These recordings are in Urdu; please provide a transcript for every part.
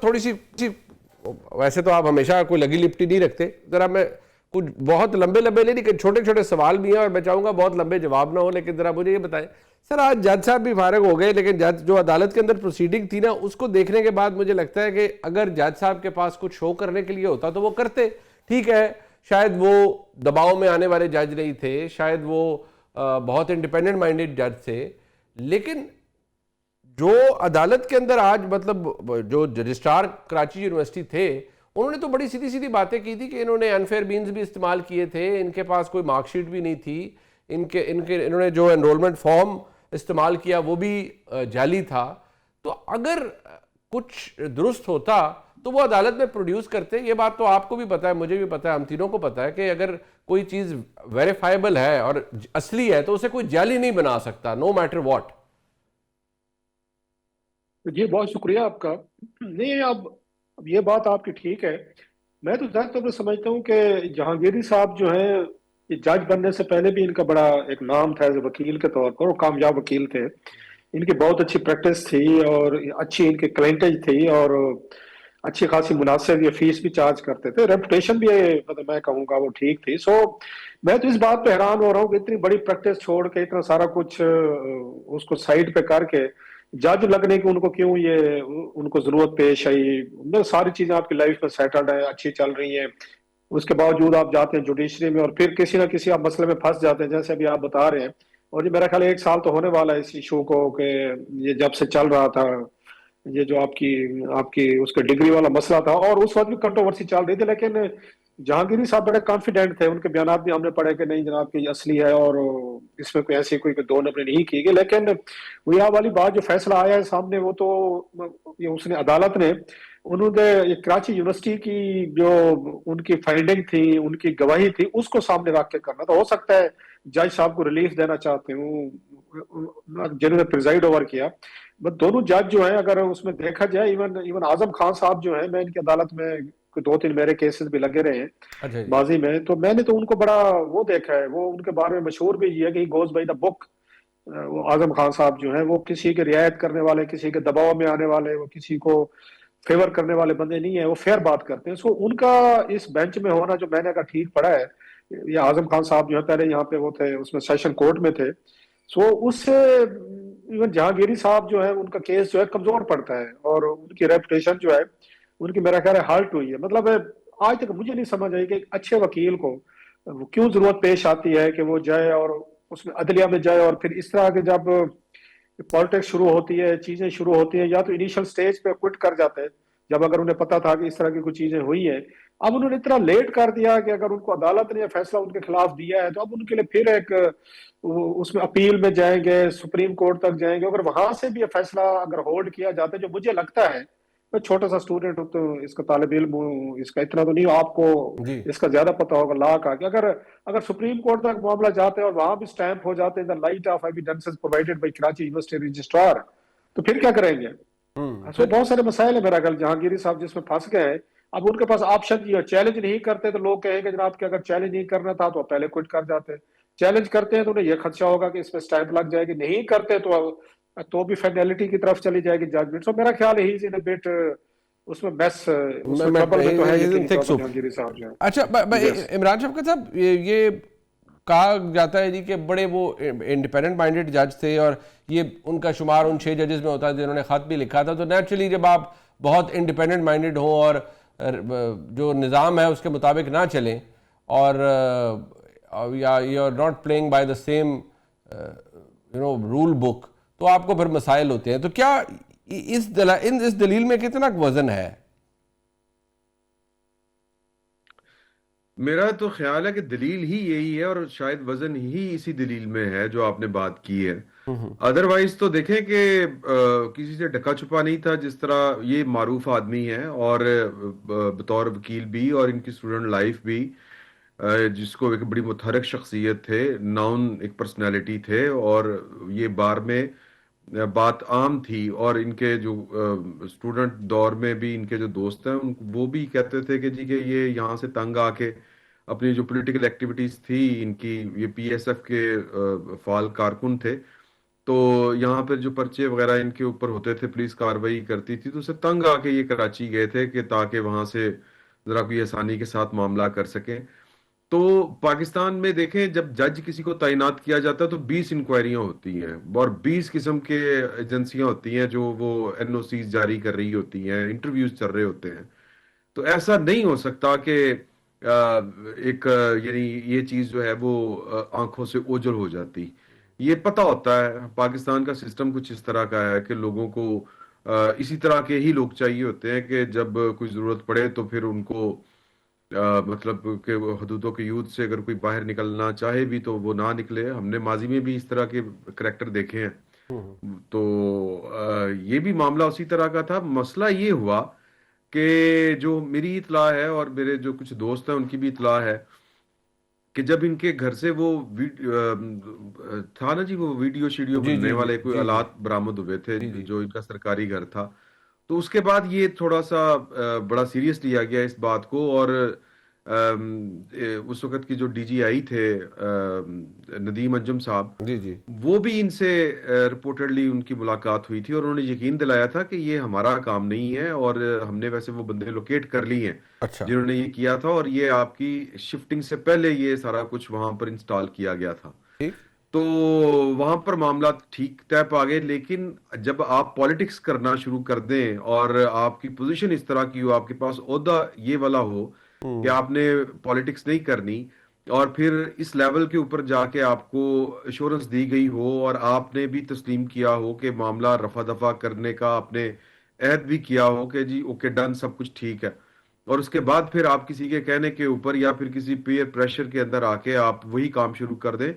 تھوڑی سی ویسے تو آپ ہمیشہ کوئی لگی لپٹی نہیں رکھتے, ذرا میں کچھ بہت لمبے نہیں لیکن چھوٹے چھوٹے سوال بھی ہیں اور میں چاہوں گا بہت لمبے جواب نہ ہو, لیکن ذرا مجھے یہ بتائیں سر, آج جج صاحب بھی فارغ ہو گئے لیکن جج جو عدالت کے اندر پروسیڈنگ تھی نا اس کو دیکھنے کے بعد مجھے لگتا ہے کہ اگر جج صاحب کے پاس کچھ شو کرنے کے لیے ہوتا تو وہ کرتے. ٹھیک ہے, شاید وہ دباؤ میں آنے والے جج نہیں تھے, شاید وہ بہت انڈیپینڈنٹ مائنڈیڈ جج تھے, لیکن جو عدالت کے اندر آج مطلب جو رجسٹرار کراچی یونیورسٹی تھے انہوں نے تو بڑی سیدھی سیدھی باتیں کی تھی کہ انہوں نے انفیئر مینز بھی استعمال کیے تھے, ان کے پاس کوئی مارک شیٹ بھی نہیں تھی, انہوں نے جو انرولمنٹ فارم استعمال کیا وہ بھی جعلی تھا. تو اگر کچھ درست ہوتا تو وہ عدالت میں پروڈیوس کرتے. یہ بات تو آپ کو بھی پتا ہے, مجھے بھی پتا ہے, ہم تینوں کو پتا ہے کہ اگر کوئی چیز ویریفائبل ہے اور اصلی ہے تو اسے کوئی جعلی نہیں بنا سکتا, نو میٹر واٹ. جی بہت شکریہ آپ کا. نہیں اب یہ بات آپ کی ٹھیک ہے. میں تو ظاہر طور پر سمجھتا ہوں کہ جہانگیری صاحب جو ہیں یہ جج بننے سے پہلے بھی ان کا بڑا ایک نام تھا ایز اے وکیل کے طور پر, اور کامیاب وکیل تھے. ان کی بہت اچھی پریکٹس تھی اور اچھی ان کی کلائنٹیج تھی اور اچھی خاصی مناسب یہ فیس بھی چارج کرتے تھے. ریپوٹیشن بھی مطلب میں کہوں گا وہ ٹھیک تھی. سو میں تو اس بات پہ حیران ہو رہا ہوں کہ اتنی بڑی پریکٹس چھوڑ کے اتنا سارا کچھ اس کو سائڈ پہ کر کے جج لگنے کی ان کو کیوں یہ ان کو ضرورت پیش آئی. ساری چیزیں آپ کی لائف میں سیٹلڈ ہیں, اچھی چل رہی ہیں, اس کے باوجود آپ جاتے ہیں جوڈیشری میں اور پھر کسی نہ کسی آپ مسئلے میں پھنس جاتے ہیں جیسے ابھی آپ بتا رہے ہیں. اور یہ میرا خیال 1 سال تو ہونے والا ہے اس ایشو کو کہ یہ جب سے چل رہا تھا یہ جو آپ کی اس کا ڈگری والا مسئلہ تھا, اور اس وقت بھی کنٹروورسی چل رہی تھی. لیکن جہانگیری صاحب بڑے کانفیڈنٹ تھے, ان کے بیانات بھی ہم نے پڑھے کہ نہیں جناب کہ یہ اصلی ہے اور اس میں کوئی ایسی کوئی دو نمبر نہیں کی گئی. لیکن وہ یہ والی بات جو فیصلہ آیا ہے سامنے وہ تو اس نے عدالت نے انہوں نے یہ کراچی یونیورسٹی کی جو ان کی فائنڈنگ تھی, ان کی گواہی تھی, اس کو سامنے رکھ کے کرنا. تو ہو سکتا ہے جج صاحب کو ریلیف دینا چاہتے ہوں جنہوں نے پریزائڈ اوور کیا. بس دونوں جج جو ہیں اگر اس میں دیکھا جائے ایون اعظم خان صاحب جو ہیں, میں ان کی عدالت میں 2-3 میرے کیسز بھی لگے رہے ہیں ماضی میں, تو میں نے تو ان کو بڑا وہ دیکھا ہے. وہ ان کے بارے میں مشہور بھی یہ ہے کہ گوز بائی دا بک. وہ اعظم خان صاحب جو ہیں وہ کسی کے رعایت کرنے والے, کسی کے دباؤ میں آنے والے, وہ کسی کو فیور کرنے والے بندے نہیں ہیں, وہ فیئر بات کرتے ہیں. سو ان کا اس بینچ میں ہونا جو میں نے کہا ٹھیک پڑا ہے. یہ اعظم خان صاحب جو ہے پہلے یہاں پہ وہ تھے, اس میں سیشن کورٹ میں تھے. سو اس سے ایون جہانگیری صاحب جو ہے ان کا کیس جو ہے کمزور پڑتا ہے اور ان کی ریپوٹیشن جو ہے ان کی میرا خیال ہے ہارٹ ہوئی ہے. مطلب آج تک مجھے نہیں سمجھ آئی کہ ایک اچھے وکیل کو کیوں ضرورت پیش آتی ہے کہ وہ جائے اور اس میں عدلیہ میں جائے, اور پھر اس طرح کے جب پالیٹکس شروع ہوتی ہے, چیزیں شروع ہوتی ہیں, یا تو انیشل سٹیج پہ کوئٹ کر جاتے ہیں جب اگر انہیں پتا تھا کہ اس طرح کی کچھ چیزیں ہوئی ہیں. اب انہوں نے اتنا لیٹ کر دیا کہ اگر ان کو عدالت نے فیصلہ ان کے خلاف دیا ہے تو اب ان کے لیے پھر ایک اس میں اپیل میں جائیں گے, سپریم کورٹ تک جائیں گے. اگر وہاں سے بھی یہ فیصلہ اگر ہولڈ کیا جاتا ہے, جو مجھے لگتا ہے, میں چھوٹا سا سٹوڈنٹ ہوں تو اس کا طالب علم ہوں, اس کا اتنا تو نہیں, آپ کو اس کا زیادہ پتا ہوگا لا کا, کہ اگر سپریم کورٹ تک معاملہ جاتے ہیں اور وہاں بھی سٹیمپ ہو جاتے ہیں light of evidences provided by Karachi university registrar, تو پھر کیا کریں گے؟ سو بہت سارے مسائل ہیں میرا خیال جہانگیری صاحب جس میں پھنس گئے ہیں. اب ان کے پاس آپشن یہ چیلنج نہیں کرتے تو لوگ کہیں گے جناب کہ اگر چیلنج نہیں کرنا تھا تو پہلے کوئٹ کر جاتے. چیلنج کرتے ہیں تو انہیں یہ خدشہ ہوگا کہ اس میں سٹیمپ لگ جائے گی, نہیں کرتے تو بھی فائنلٹی کی طرف چلی جائے گی ججمنٹ. سو میرا خیال ہے ان بیٹ اس میں بیس اس میں ٹربل میں تو ہے یقینی طور پر جہانگیری صاحب جو ہے. اچھا عمران شفقت صاحب, یہ کہا جاتا ہے جی کہ بڑے وہ انڈیپینڈنٹ مائنڈیڈ جج تھے اور یہ ان کا شمار ان 6 ججز میں ہوتا ہے جنہوں نے خط بھی لکھا تھا. تو نیچرلی جب آپ بہت انڈیپینڈنٹ مائنڈیڈ ہوں اور جو نظام ہے اس کے مطابق نہ چلیں اور یا you are not playing by the same rule book, تو آپ کو پھر مسائل ہوتے ہیں. تو کیا اس دلیل میں کتنا وزن ہے؟ میرا تو خیال ہے کہ دلیل ہی یہی ہے اور شاید وزن ہی اسی دلیل میں ہے جو آپ نے بات کی ہے. ادروائز تو دیکھیں کہ کسی سے ڈھکا چھپا نہیں تھا, جس طرح یہ معروف آدمی ہے اور بطور وکیل بھی اور ان کی اسٹوڈنٹ لائف بھی, جس کو ایک بڑی متحرک شخصیت تھے, ناؤن ایک پرسنالٹی تھے, اور یہ بار میں بات عام تھی. اور ان کے جو اسٹوڈنٹ دور میں بھی ان کے جو دوست ہیں وہ بھی کہتے تھے کہ جی کہ یہ یہاں سے تنگ آ کے اپنی جو پولیٹیکل ایکٹیویٹیز تھی ان کی, یہ پی ایس ایف کے فعال کارکن تھے, تو یہاں پہ جو پرچے وغیرہ ان کے اوپر ہوتے تھے، پولیس کاروائی کرتی تھی، تو اسے تنگ آ کے یہ کراچی گئے تھے کہ تاکہ وہاں سے ذرا کوئی آسانی کے ساتھ معاملہ کر سکیں. تو پاکستان میں دیکھیں جب جج کسی کو تعینات کیا جاتا ہے تو 20 انکوائریاں ہوتی ہیں اور 20 قسم کے ایجنسیاں ہوتی ہیں جو وہ این او سیز جاری کر رہی ہوتی ہیں، انٹرویوز چل رہے ہوتے ہیں. تو ایسا نہیں ہو سکتا کہ ایک یعنی یہ چیز جو ہے وہ آنکھوں سے اوجھل ہو جاتی. یہ پتہ ہوتا ہے پاکستان کا سسٹم کچھ اس طرح کا ہے کہ لوگوں کو اسی طرح کے ہی لوگ چاہیے ہوتے ہیں کہ جب کوئی ضرورت پڑے تو پھر ان کو مطلب کہ وہ حدودوں کے یوتھ سے اگر کوئی باہر نکلنا چاہے بھی تو وہ نہ نکلے. ہم نے ماضی میں بھی اس طرح کے کریکٹر دیکھے ہیں. تو یہ بھی معاملہ اسی طرح کا تھا. مسئلہ یہ ہوا کہ جو میری اطلاع ہے اور میرے جو کچھ دوست ہیں ان کی بھی اطلاع ہے کہ جب ان کے گھر سے وہ تھا نا جی وہ ویڈیو شیڈیو جی بننے جی جی والے کوئی جی جی آلات برآمد ہوئے تھے جی جی جو ان کا سرکاری گھر تھا، تو اس کے بعد یہ تھوڑا سا بڑا سیریس لیا گیا اس بات کو. اور اس وقت کی جو ڈی جی آئی تھے ندیم انجم صاحب، جی جی وہ بھی ان سے رپورٹڈلی ان کی ملاقات ہوئی تھی اور انہوں نے یقین دلایا تھا کہ یہ ہمارا کام نہیں ہے اور ہم نے ویسے وہ بندے لوکیٹ کر لی ہیں اچھا جنہوں نے یہ کیا تھا، اور یہ آپ کی شفٹنگ سے پہلے یہ سارا کچھ وہاں پر انسٹال کیا گیا تھا. ٹھیک تو وہاں پر معاملات ٹھیک طے پا گئے. لیکن جب آپ پالیٹکس کرنا شروع کر دیں اور آپ کی پوزیشن اس طرح کی ہو، آپ کے پاس عہدہ یہ والا ہو کہ آپ نے پالیٹکس نہیں کرنی، اور پھر اس لیول کے اوپر جا کے آپ کو ایشورنس دی گئی ہو اور آپ نے بھی تسلیم کیا ہو کہ معاملہ رفع دفع کرنے کا آپ نے عہد بھی کیا ہو کہ جی اوکے ڈن سب کچھ ٹھیک ہے، اور اس کے بعد پھر آپ کسی کے کہنے کے اوپر یا پھر کسی پیئر پریشر کے اندر آ کے آپ وہی کام شروع کر دیں،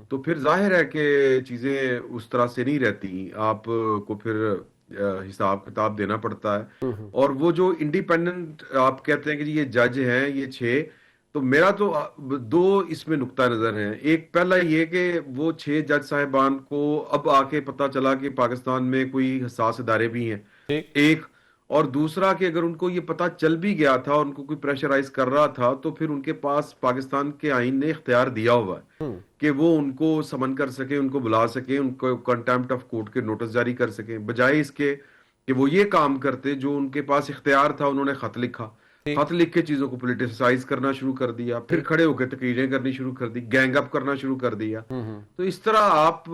تو پھر ظاہر ہے کہ چیزیں اس طرح سے نہیں رہتی. آپ کو پھر حساب کتاب دینا پڑتا ہے. اور وہ جو انڈیپینڈنٹ آپ کہتے ہیں کہ جی یہ جج ہیں یہ 6، تو میرا تو دو اس میں نقطہ نظر ہیں. ایک پہلا یہ کہ وہ 6 جج صاحبان کو اب آ کے پتہ چلا کہ پاکستان میں کوئی حساس ادارے بھی ہیں، ٹھیک ایک. اور دوسرا کہ اگر ان کو یہ پتہ چل بھی گیا تھا اور ان کو کوئی پریشرائز کر رہا تھا تو پھر ان کے پاس پاکستان کے آئین نے اختیار دیا ہوا ہے کہ وہ ان کو سمن کر سکیں، ان کو بلا سکیں، ان کو کنٹیمپٹ آف کورٹ کے نوٹس جاری کر سکیں، بجائے اس کے کہ وہ یہ کام کرتے جو ان کے پاس اختیار تھا. انہوں نے خط لکھا، ٹھیک خط لکھ کے چیزوں کو پولیٹیسائز کرنا شروع کر دیا، پھر کھڑے ہو کے تقریریں کرنی شروع کر دی، گینگ اپ کرنا شروع کر دیا. تو اس طرح آپ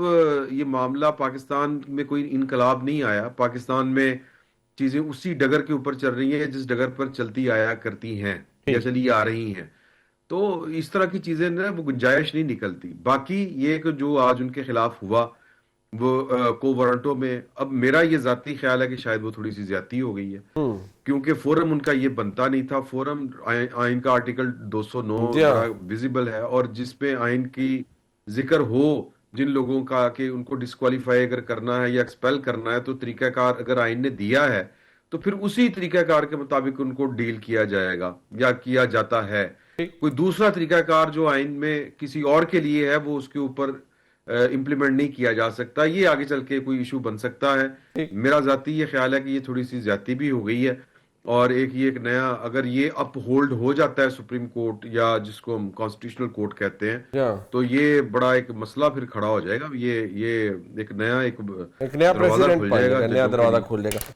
یہ معاملہ پاکستان میں کوئی انقلاب نہیں آیا. پاکستان میں چیزیں اسی ڈگر کے اوپر چل رہی ہیں جس ڈگر پر چلتی آیا کرتی ہیں یا ٹھیک چلی آ رہی ہیں. تو اس طرح کی چیزیں نا وہ گنجائش نہیں نکلتی. باقی یہ کہ جو آج ان کے خلاف ہوا وہ کو وارنٹوں میں، اب میرا یہ ذاتی خیال ہے کہ شاید وہ تھوڑی سی زیادتی ہو گئی ہے کیونکہ فورم ان کا یہ بنتا نہیں تھا. فورم آئین کا آرٹیکل 209 جی ہاں بڑا ویزیبل ہے، اور جس پہ آئین کی ذکر ہو جن لوگوں کا کہ ان کو ڈسکوالیفائی اگر کرنا ہے یا ایکسپیل کرنا ہے تو طریقہ کار اگر آئین نے دیا ہے تو پھر اسی طریقہ کار کے مطابق ان کو ڈیل کیا جائے گا یا کیا جاتا ہے. ٹھیک کوئی دوسرا طریقہ کار جو آئین میں کسی اور کے لیے ہے وہ اس کے اوپر امپلیمنٹ نہیں کیا جا سکتا. یہ آگے چل کے کوئی ایشو بن سکتا ہے. ٹھیک میرا ذاتی یہ خیال ہے کہ یہ تھوڑی سی زیادتی بھی ہو گئی ہے، اور ایک نیا اگر یہ اپ ہولڈ ہو جاتا ہے سپریم کورٹ یا جس کو ہم کانسٹیٹیوشنل کورٹ کہتے ہیں جی ہاں تو یہ بڑا ایک مسئلہ پھر کھڑا ہو جائے گا. یہ ایک نیا ایک نیا دروازہ پریسیڈنٹ کھل بن جائے جائے گا گا، نیا ججوں کے دروازہ لیے. کھول دے گا.